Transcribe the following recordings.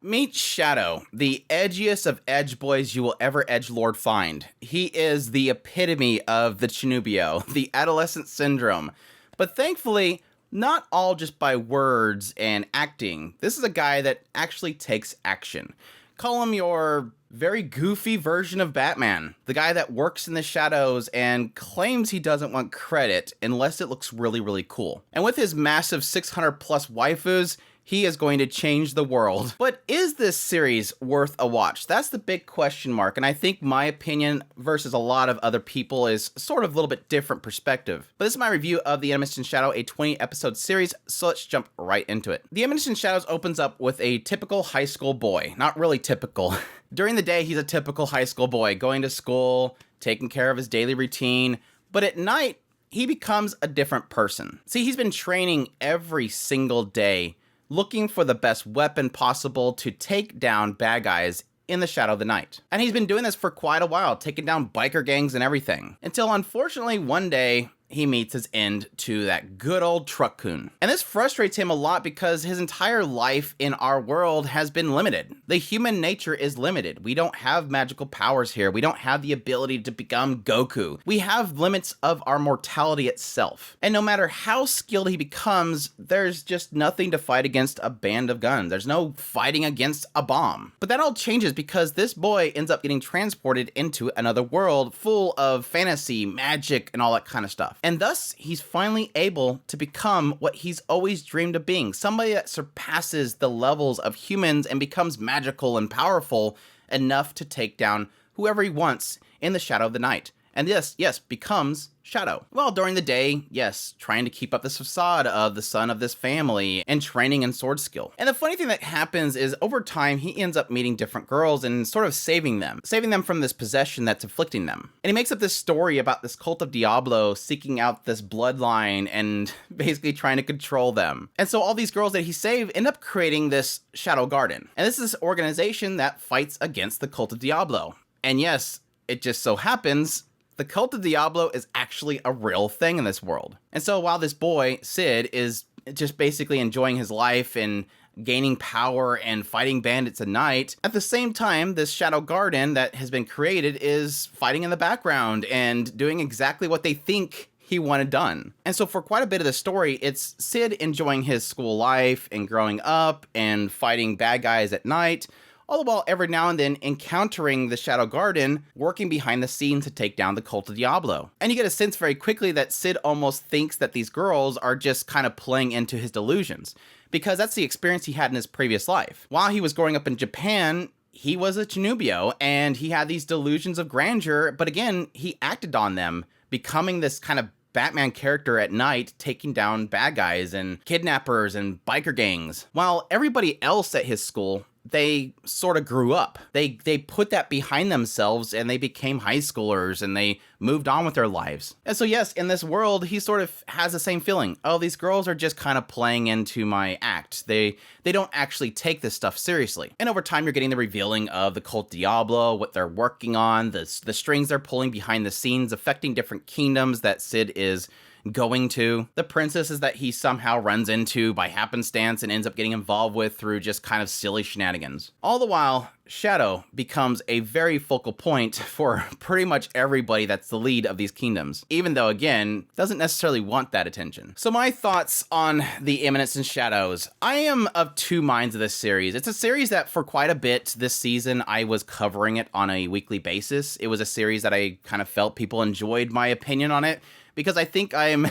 Meet Shadow, the edgiest of edge boys you will ever edgelord find. He is the epitome of the Chinubio, the adolescent syndrome. But thankfully, not all just by words and acting. This is a guy that actually takes action. Call him your very goofy version of Batman. The guy that works in the shadows and claims he doesn't want credit unless it looks really, really cool. And with his massive 600 plus waifus, he is going to change the world. But is this series worth a watch? That's the big question mark, and I think my opinion versus a lot of other people is sort of a little bit different perspective. But this is my review of The Eminence in Shadow, a 20-episode series, so let's jump right into it. The Eminence in Shadows opens up with a typical high school boy. Not really typical. During the day, he's a typical high school boy, going to school, taking care of his daily routine, but at night, he becomes a different person. See, he's been training every single day, looking for the best weapon possible to take down bad guys in the shadow of the night. And he's been doing this for quite a while, taking down biker gangs and everything. Until unfortunately one day, he meets his end to that good old truck-kun. And this frustrates him a lot because his entire life in our world has been limited. The human nature is limited. We don't have magical powers here. We don't have the ability to become Goku. We have limits of our mortality itself. And no matter how skilled he becomes, there's just nothing to fight against a band of guns. There's no fighting against a bomb. But that all changes because this boy ends up getting transported into another world full of fantasy, magic, and all that kind of stuff. And thus, he's finally able to become what he's always dreamed of being, somebody that surpasses the levels of humans and becomes magical and powerful enough to take down whoever he wants in the shadow of the night. And yes, becomes Shadow. Well, during the day, yes, trying to keep up this facade of the son of this family and training in sword skill. And the funny thing that happens is over time, he ends up meeting different girls and sort of saving them from this possession that's afflicting them. And he makes up this story about this cult of Diablo seeking out this bloodline and basically trying to control them. And so all these girls that he saved end up creating this Shadow Garden. And this is this organization that fights against the cult of Diablo. And yes, it just so happens the cult of Diablo is actually a real thing in this world. And so while this boy, Sid, is just basically enjoying his life and gaining power and fighting bandits at night, at the same time, this Shadow Garden that has been created is fighting in the background and doing exactly what they think he wanted done. And so for quite a bit of the story, it's Sid enjoying his school life and growing up and fighting bad guys at night, all the while every now and then encountering the Shadow Garden, working behind the scenes to take down the cult of Diablo. And you get a sense very quickly that Sid almost thinks that these girls are just kind of playing into his delusions, because that's the experience he had in his previous life. While he was growing up in Japan, he was a Chinubio, and he had these delusions of grandeur, but again, he acted on them, becoming this kind of Batman character at night, taking down bad guys and kidnappers and biker gangs. While everybody else at his school, they sort of grew up. They put that behind themselves and they became high schoolers and they moved on with their lives. And so yes, in this world, he sort of has the same feeling. Oh, these girls are just kind of playing into my act. They don't actually take this stuff seriously. And over time, you're getting the revealing of the cult Diablo, what they're working on, the strings they're pulling behind the scenes, affecting different kingdoms that Sid is going to, the princesses that he somehow runs into by happenstance and ends up getting involved with through just kind of silly shenanigans. All the while, Shadow becomes a very focal point for pretty much everybody that's the lead of these kingdoms, even though, again, doesn't necessarily want that attention. So my thoughts on The Eminence in Shadows. I am of two minds of this series. It's a series that for quite a bit this season, I was covering it on a weekly basis. It was a series that I kind of felt people enjoyed my opinion on it, because I think I'm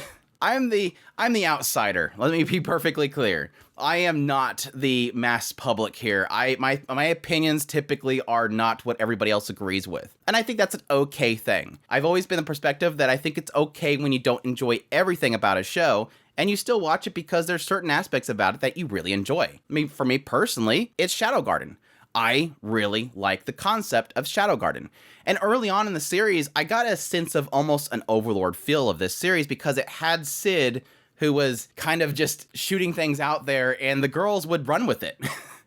the outsider. Let me be perfectly clear. I am not the mass public here. My opinions typically are not what everybody else agrees with. And I think that's an okay thing. I've always been the perspective that I think it's okay when you don't enjoy everything about a show, and you still watch it because there's certain aspects about it that you really enjoy. I mean, for me personally, it's Shadow Garden. I really like the concept of Shadow Garden. And early on in the series, I got a sense of almost an Overlord feel of this series because it had Sid, who was kind of just shooting things out there, and the girls would run with it.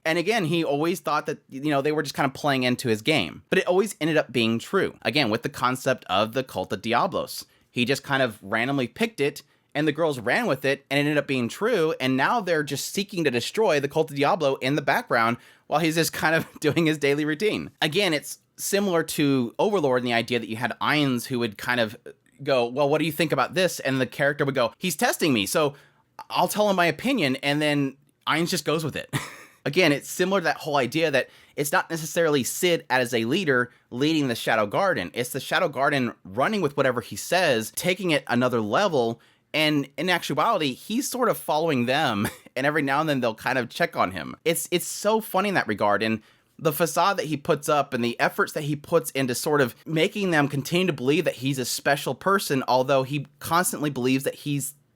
And again, he always thought that, they were just kind of playing into his game. But it always ended up being true. Again, with the concept of the cult of Diablos. He just kind of randomly picked it and the girls ran with it, and it ended up being true, and now they're just seeking to destroy the Cult of Diablo in the background while he's just kind of doing his daily routine. Again, it's similar to Overlord in the idea that you had Ainz who would kind of go, well, what do you think about this? And the character would go, he's testing me, so I'll tell him my opinion, and then Ainz just goes with it. Again, it's similar to that whole idea that it's not necessarily Cid as a leader leading the Shadow Garden. It's the Shadow Garden running with whatever he says, taking it another level, and in actuality, he's sort of following them, and every now and then they'll kind of check on him. It's so funny in that regard, and the facade that he puts up and the efforts that he puts into sort of making them continue to believe that he's a special person, although he constantly believes that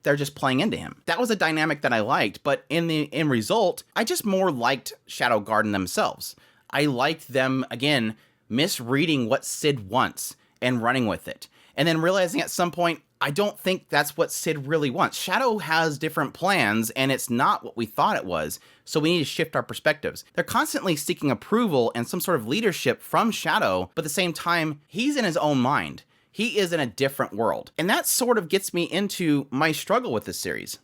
they're just playing into him. That was a dynamic that I liked, but in result, I just more liked Shadow Garden themselves. I liked them, again, misreading what Cid wants and running with it. And then realizing at some point, I don't think that's what Cid really wants. Shadow has different plans, and it's not what we thought it was, so we need to shift our perspectives. They're constantly seeking approval and some sort of leadership from Shadow, but at the same time, he's in his own mind. He is in a different world. And that sort of gets me into my struggle with this series.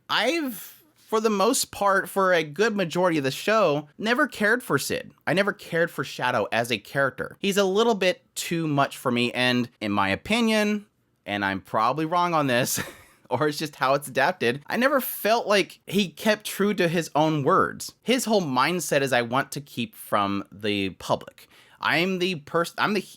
I've, for the most part, for a good majority of the show, never cared for Cid. I never cared for Shadow as a character. He's a little bit too much for me, and in my opinion, and I'm probably wrong on this, or it's just how it's adapted, I never felt like he kept true to his own words. His whole mindset is I want to keep from the public. I'm the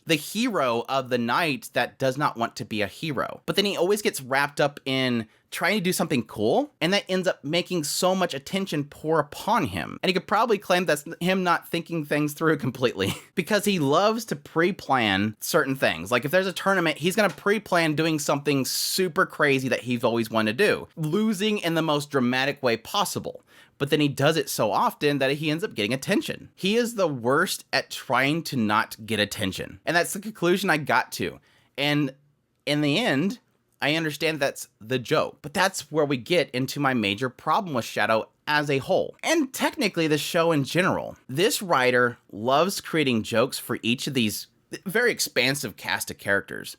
hero of the night that does not want to be a hero. But then he always gets wrapped up in trying to do something cool, and that ends up making so much attention pour upon him. And he could probably claim that's him not thinking things through completely, because he loves to pre-plan certain things. Like if there's a tournament, he's gonna pre-plan doing something super crazy that he's always wanted to do, losing in the most dramatic way possible. But then he does it so often that he ends up getting attention. He is the worst at trying to not get attention. And that's the conclusion I got to. And in the end, I understand that's the joke. But that's where we get into my major problem with Shadow as a whole. And technically the show in general. This writer loves creating jokes for each of these very expansive cast of characters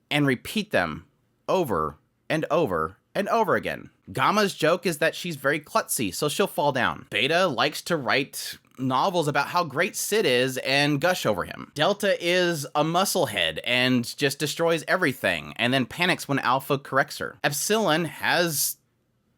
and repeat them over and over and over again. Gamma's joke is that she's very klutzy, so she'll fall down. Beta likes to write novels about how great Cid is and gush over him. Delta is a musclehead and just destroys everything, and then panics when Alpha corrects her. Epsilon has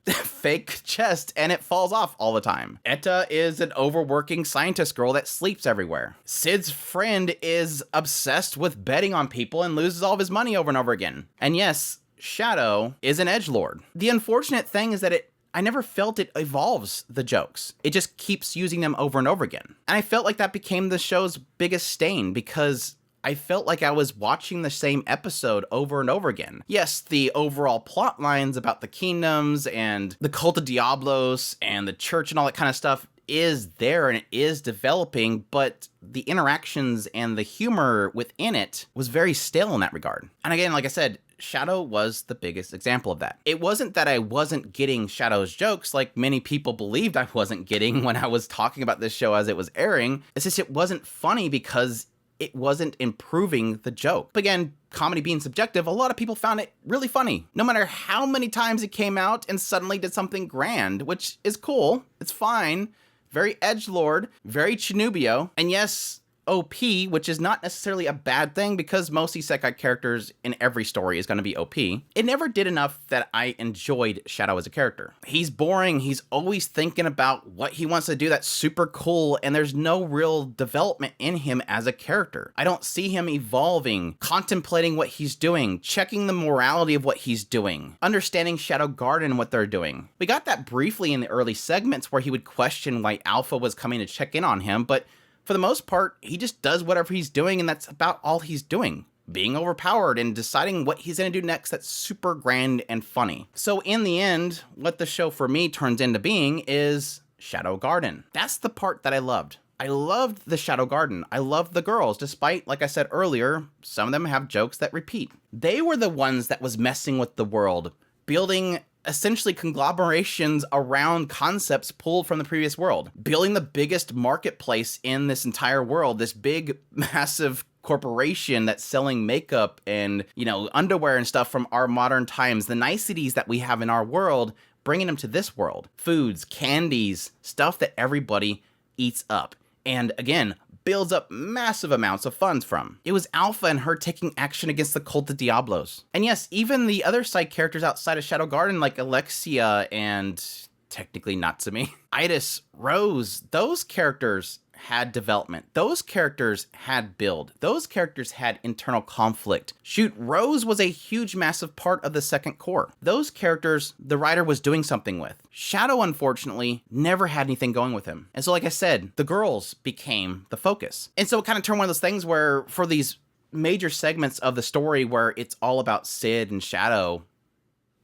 fake chest and it falls off all the time. Eta is an overworking scientist girl that sleeps everywhere. Cid's friend is obsessed with betting on people and loses all of his money over and over again. And yes, Shadow is an edgelord. The unfortunate thing is that I never felt it evolves the jokes. It just keeps using them over and over again. And I felt like that became the show's biggest stain because I felt like I was watching the same episode over and over again. Yes, the overall plot lines about the kingdoms and the Cult of Diablos and the church and all that kind of stuff is there and it is developing, but the interactions and the humor within it was very stale in that regard. And again, like I said, Shadow was the biggest example of that. It wasn't that I wasn't getting Shadow's jokes like many people believed I wasn't getting when I was talking about this show as it was airing. It's just it wasn't funny because it wasn't improving the joke. But again, comedy being subjective, a lot of people found it really funny. No matter how many times it came out and suddenly did something grand, which is cool. It's fine. Very edgelord, very Chinubio. And yes, OP, which is not necessarily a bad thing because most isekai characters in every story is going to be OP. It never did enough that I enjoyed Shadow as a character. He's boring. He's always thinking about what he wants to do that's super cool, and there's no real development in him as a character. I don't see him evolving, contemplating what he's doing, checking the morality of what he's doing, understanding Shadow Garden and what they're doing. We got that briefly in the early segments where he would question why Alpha was coming to check in on him, but for the most part, he just does whatever he's doing, and that's about all he's doing. Being overpowered and deciding what he's going to do next that's super grand and funny. So in the end, what the show for me turns into being is Shadow Garden. That's the part that I loved. I loved the Shadow Garden. I loved the girls, despite, like I said earlier, some of them have jokes that repeat. They were the ones that was messing with the world, building essentially conglomerations around concepts pulled from the previous world, building the biggest marketplace in this entire world, this big, massive corporation that's selling makeup and, underwear and stuff from our modern times, the niceties that we have in our world, bringing them to this world. Foods, candies, stuff that everybody eats up. And again, builds up massive amounts of funds from. It was Alpha and her taking action against the Cult of Diablos. And yes, even the other side characters outside of Shadow Garden, like Alexia and technically Natsumi, Itis, Rose, those characters had development. Those characters had build. Those characters had internal conflict. Shoot, Rose was a huge, massive part of the second core. Those characters, the writer was doing something with. Shadow, unfortunately, never had anything going with him. And so, like I said, the girls became the focus. And so it kind of turned one of those things where for these major segments of the story where it's all about Sid and Shadow,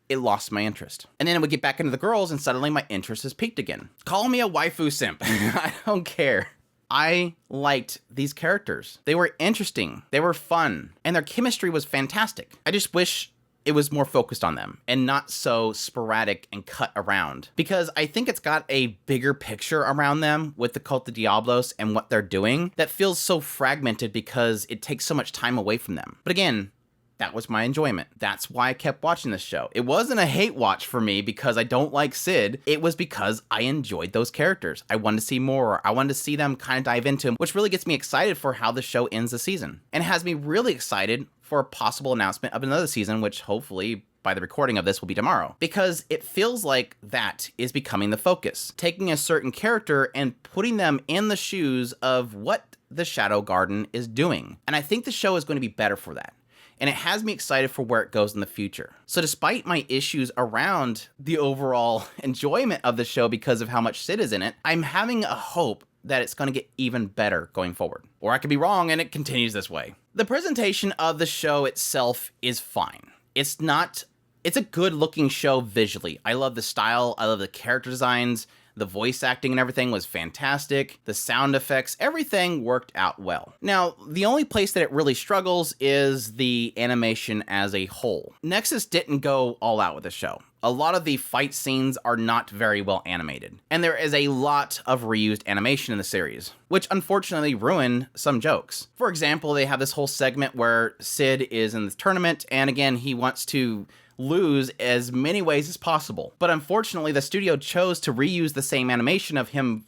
it lost my interest. And then it would get back into the girls and suddenly my interest is peaked again. Call me a waifu simp. I don't care. I liked these characters. They were interesting, they were fun, and their chemistry was fantastic. I just wish it was more focused on them and not so sporadic and cut around, because I think it's got a bigger picture around them with the Cult of Diablos and what they're doing that feels so fragmented because it takes so much time away from them. But again, that was my enjoyment. That's why I kept watching this show. It wasn't a hate watch for me because I don't like Sid. It was because I enjoyed those characters. I wanted to see more. I wanted to see them kind of dive into them, which really gets me excited for how the show ends the season. And has me really excited for a possible announcement of another season, which hopefully by the recording of this will be tomorrow, because it feels like that is becoming the focus. Taking a certain character and putting them in the shoes of what the Shadow Garden is doing. And I think the show is going to be better for that. And it has me excited for where it goes in the future. So despite my issues around the overall enjoyment of the show because of how much Sid is in it, I'm having a hope that it's going to get even better going forward. Or I could be wrong and it continues this way. The presentation of the show itself is fine. It's a good looking show visually. I love the style, I love the character designs, the voice acting and everything was fantastic. The sound effects, everything worked out well. Now, the only place that it really struggles is the animation as a whole. Nexus didn't go all out with the show. A lot of the fight scenes are not very well animated, and there is a lot of reused animation in the series, which unfortunately ruined some jokes. For example, they have this whole segment where Sid is in the tournament, and again, he wants to lose as many ways as possible. But unfortunately, the studio chose to reuse the same animation of him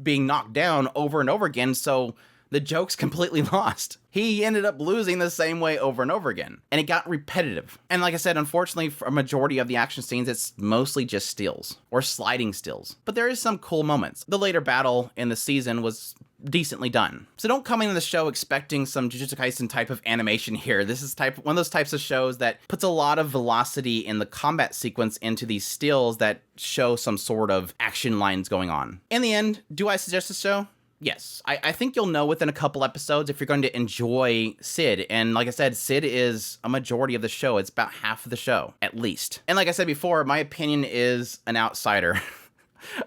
being knocked down over and over again, so the joke's completely lost. He ended up losing the same way over and over again, and it got repetitive. And like I said, unfortunately, for a majority of the action scenes, it's mostly just stills, or sliding stills. But there is some cool moments. The later battle in the season was decently done. So don't come into the show expecting some Jujutsu Kaisen type of animation here. This is one of those types of shows that puts a lot of velocity in the combat sequence into these stills that show some sort of action lines going on. In the end, do I suggest this show? Yes, I think you'll know within a couple episodes if you're going to enjoy Sid. And like I said, Sid is a majority of the show. It's about half of the show, at least. And like I said before, my opinion is an outsider.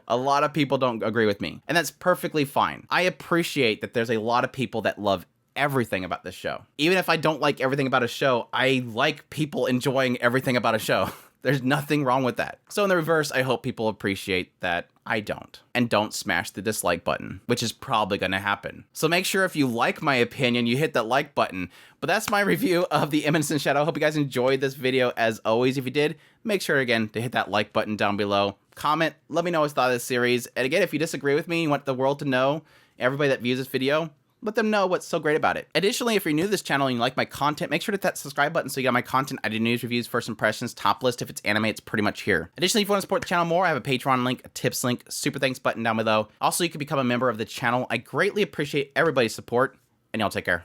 A lot of people don't agree with me, and that's perfectly fine. I appreciate that there's a lot of people that love everything about this show. Even if I don't like everything about a show, I like people enjoying everything about a show. There's nothing wrong with that. So in the reverse, I hope people appreciate that I don't. And don't smash the dislike button, which is probably going to happen. So make sure if you like my opinion, you hit that like button. But that's my review of the Eminence in Shadow. I hope you guys enjoyed this video. As always, if you did, make sure again to hit that like button down below. Comment, let me know what you thought of this series. And again, if you disagree with me, you want the world to know, everybody that views this video, let them know what's so great about it. Additionally, if you're new to this channel and you like my content, make sure to hit that subscribe button so you got my content. I do news, reviews, first impressions, top list. If it's anime, it's pretty much here. Additionally, if you want to support the channel more, I have a Patreon link, a tips link, super thanks button down below. Also, you can become a member of the channel. I greatly appreciate everybody's support, and y'all take care.